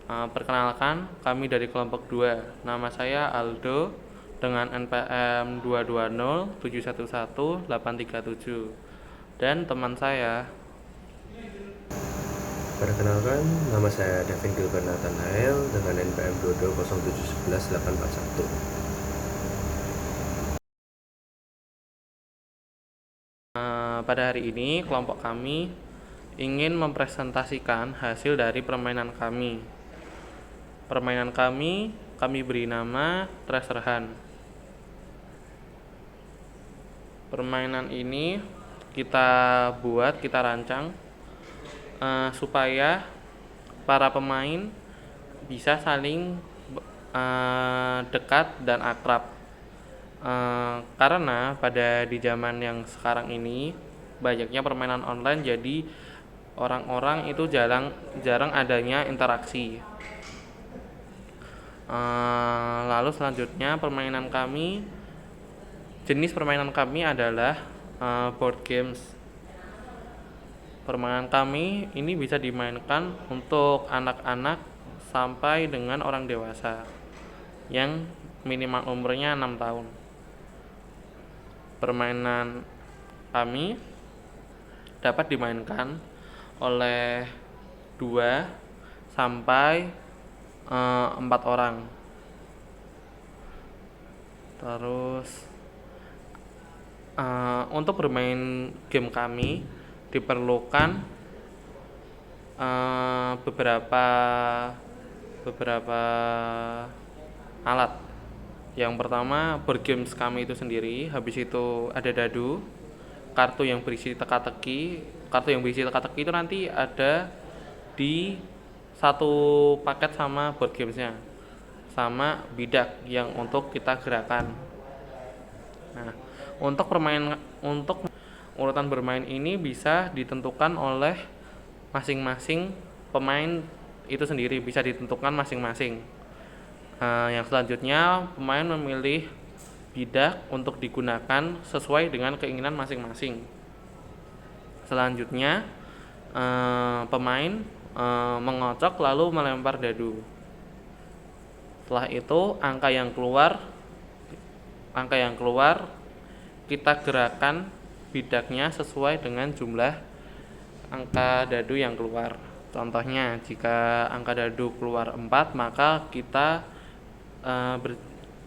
Perkenalkan, kami dari kelompok 2. Nama saya Aldo dengan NPM 220711837. Dan teman saya. Perkenalkan, nama saya Devin Gilbert Nathanael dengan NPM 220711841. Pada hari ini, kelompok kami ingin mempresentasikan hasil dari permainan kami. Permainan kami beri nama Treasure Hunt. Permainan ini kita rancang supaya para pemain bisa saling dekat dan akrab. Karena pada di zaman yang sekarang ini banyaknya permainan online, jadi orang-orang itu jarang adanya interaksi. Lalu selanjutnya jenis permainan kami adalah board games. Permainan kami ini bisa dimainkan untuk anak-anak sampai dengan orang dewasa yang minimal umurnya 6 tahun. Permainan kami dapat dimainkan oleh 2 sampai 4 orang. Terus untuk bermain game kami diperlukan beberapa alat. Yang pertama, board games kami itu sendiri, habis itu ada dadu, kartu yang berisi teka-teki. Kartu yang berisi teka-teki itu nanti ada di satu paket sama board gamesnya, sama bidak yang untuk kita gerakan. Nah, untuk urutan bermain ini bisa ditentukan oleh masing-masing pemain itu sendiri, bisa ditentukan masing-masing. Yang selanjutnya, pemain memilih bidak untuk digunakan sesuai dengan keinginan masing-masing. Selanjutnya, pemain mengocok lalu melempar dadu. Setelah itu, angka yang keluar kita gerakan bidaknya sesuai dengan jumlah angka dadu yang keluar. Contohnya, jika angka dadu keluar 4, maka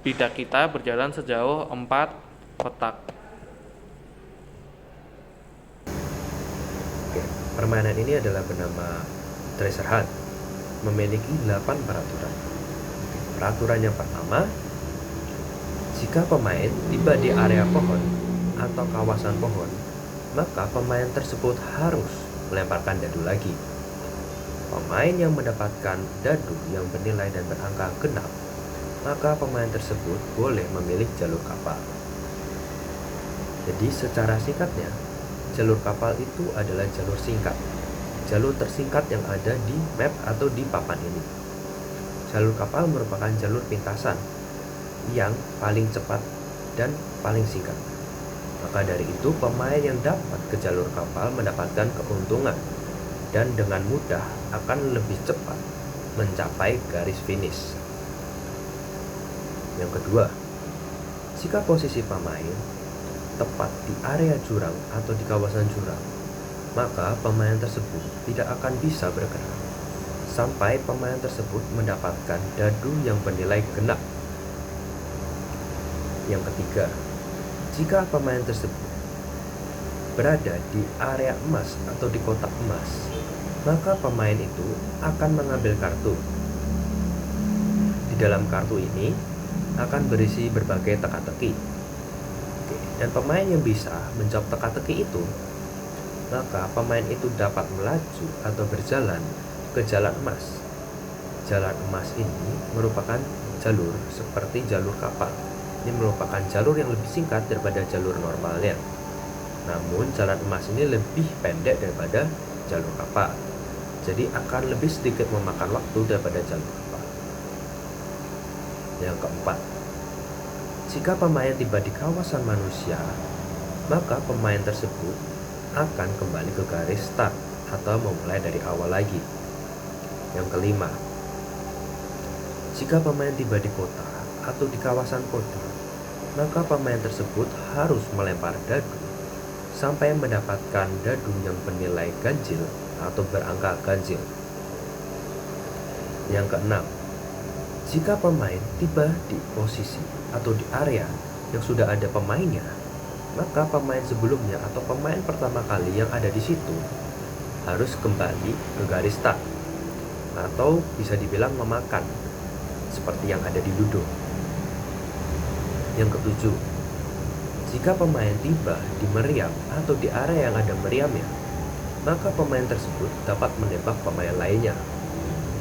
bidak kita berjalan sejauh 4 kotak. Oke, permainan ini adalah bernama Treasure Hunt, memiliki 8 peraturan. Peraturan yang pertama, jika pemain tiba di area pohon atau kawasan pohon, maka pemain tersebut harus melemparkan dadu lagi. Pemain yang mendapatkan dadu yang bernilai dan berangka genap, maka pemain tersebut boleh memilih jalur kapal. Jadi secara singkatnya, jalur kapal itu adalah jalur singkat, jalur tersingkat yang ada di map atau di papan ini. Jalur kapal merupakan jalur pintasan yang paling cepat dan paling singkat. Maka dari itu, pemain yang dapat ke jalur kapal mendapatkan keuntungan dan dengan mudah akan lebih cepat mencapai garis finish. Yang kedua, jika posisi pemain tepat di area jurang atau di kawasan jurang, maka pemain tersebut tidak akan bisa bergerak sampai pemain tersebut mendapatkan dadu yang bernilai genap. Yang ketiga, jika pemain tersebut berada di area emas atau di kotak emas, maka pemain itu akan mengambil kartu. Di dalam kartu ini akan berisi berbagai teka-teki. Dan pemain yang bisa menjawab teka-teki itu, maka pemain itu dapat melaju atau berjalan ke jalan emas. Jalan emas ini merupakan jalur seperti jalur kapal. Ini merupakan jalur yang lebih singkat daripada jalur normalnya. Namun jalan emas ini lebih pendek daripada jalur kapal. Jadi akan lebih sedikit memakan waktu daripada jalur kapal. Yang keempat, jika pemain tiba di kawasan manusia, maka pemain tersebut akan kembali ke garis start atau memulai dari awal lagi. Yang kelima, Jika pemain tiba di kota atau di kawasan kota, maka pemain tersebut harus melempar dadu sampai mendapatkan dadu yang bernilai ganjil atau berangka ganjil. Yang keenam, jika pemain tiba di posisi atau di area yang sudah ada pemainnya, maka pemain sebelumnya atau pemain pertama kali yang ada di situ harus kembali ke garis start atau bisa dibilang memakan seperti yang ada di Ludo. Yang ketujuh, jika pemain tiba di meriam atau di area yang ada meriamnya, maka pemain tersebut dapat menembak pemain lainnya.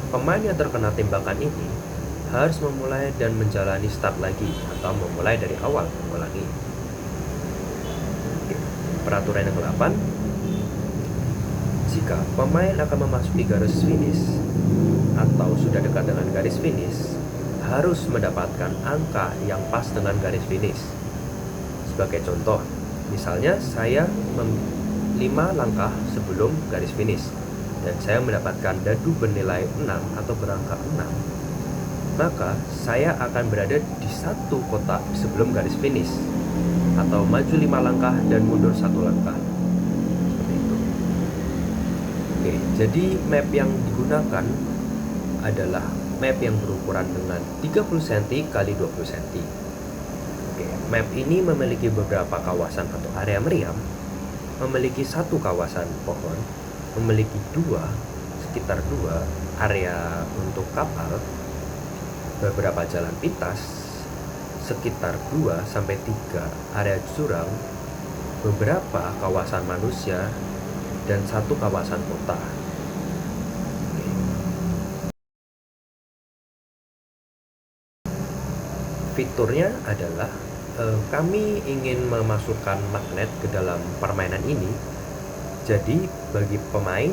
Pemain yang terkena tembakan ini harus memulai dan menjalani start lagi atau memulai dari awal mengulangi. Peraturan yang ke-8, jika pemain akan memasuki garis finish atau sudah dekat dengan garis finish, harus mendapatkan angka yang pas dengan garis finish. Sebagai contoh, misalnya saya 5 langkah sebelum garis finish dan saya mendapatkan dadu bernilai 6 atau berangka 6, maka saya akan berada di satu kotak sebelum garis finish atau maju 5 langkah dan mundur 1 langkah. Seperti itu. Oke, jadi map yang digunakan adalah map yang berukuran dengan 30 cm x 20 cm. Oke, map ini memiliki beberapa kawasan atau area meriam, memiliki satu kawasan pohon, memiliki sekitar dua area untuk kapal, beberapa jalan pintas, sekitar 2-3 area jurang, beberapa kawasan manusia, dan satu kawasan kota. Fiturnya adalah kami ingin memasukkan magnet ke dalam permainan ini, jadi bagi pemain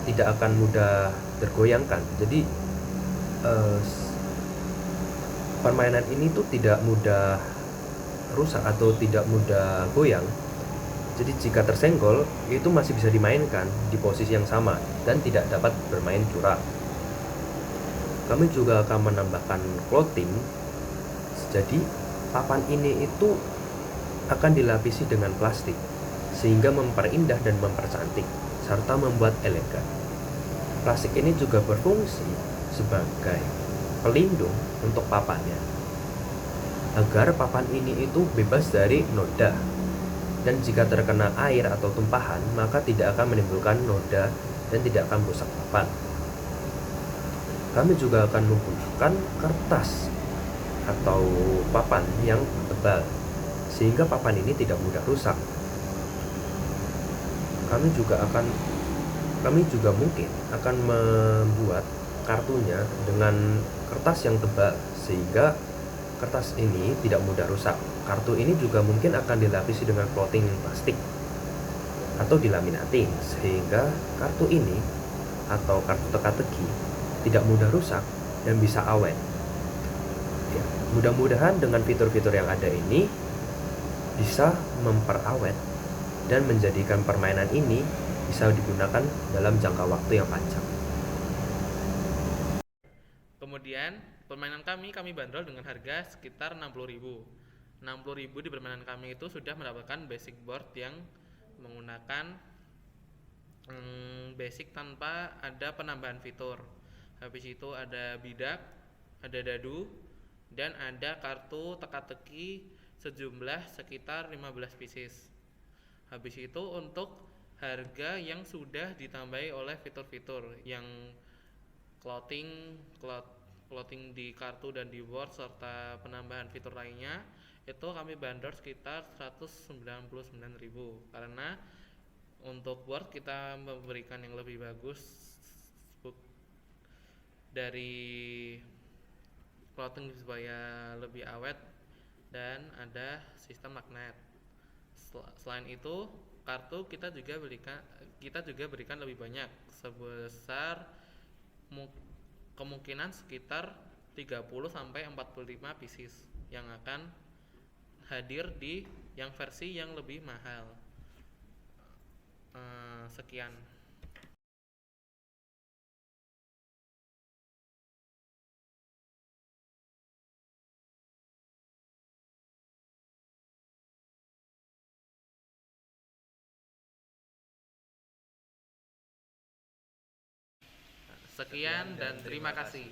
tidak akan mudah tergoyangkan. Jadi permainan ini tuh tidak mudah rusak atau tidak mudah goyang. Jadi jika tersenggol itu masih bisa dimainkan di posisi yang sama dan tidak dapat bermain curang. Kami juga akan menambahkan clothing. Jadi papan ini itu akan dilapisi dengan plastik sehingga memperindah dan mempercantik serta membuat elegan. Plastik ini juga berfungsi sebagai pelindung untuk papannya agar papan ini itu bebas dari noda, dan jika terkena air atau tumpahan maka tidak akan menimbulkan noda dan tidak akan merusak papan. Kami juga akan menggunakan kertas atau papan yang tebal sehingga papan ini tidak mudah rusak. Kami juga mungkin akan membuat kartunya dengan kertas yang tebal sehingga kertas ini tidak mudah rusak. Kartu ini juga mungkin akan dilapisi dengan coating plastik atau dilaminating sehingga kartu ini atau kartu teka-teki tidak mudah rusak dan bisa awet. Ya, mudah-mudahan dengan fitur-fitur yang ada ini bisa memperawet dan menjadikan permainan ini bisa digunakan dalam jangka waktu yang panjang. Kemudian permainan kami bandrol dengan harga sekitar 60.000. 60.000 di permainan kami itu sudah mendapatkan basic board yang menggunakan basic tanpa ada penambahan fitur. Habis itu ada bidak, ada dadu, dan ada kartu teka-teki sejumlah sekitar 15 pieces. Habis itu untuk harga yang sudah ditambahi oleh fitur-fitur yang clothing di kartu dan di board serta penambahan fitur lainnya, itu kami bandrol sekitar 199.000 karena untuk board kita memberikan yang lebih bagus dari clothing supaya lebih awet dan ada sistem magnet. Selain itu, kartu kita juga berikan lebih banyak sebesar kemungkinan sekitar 30-45 pieces yang akan hadir di yang versi yang lebih mahal. Sekian. Sekian dan terima kasih.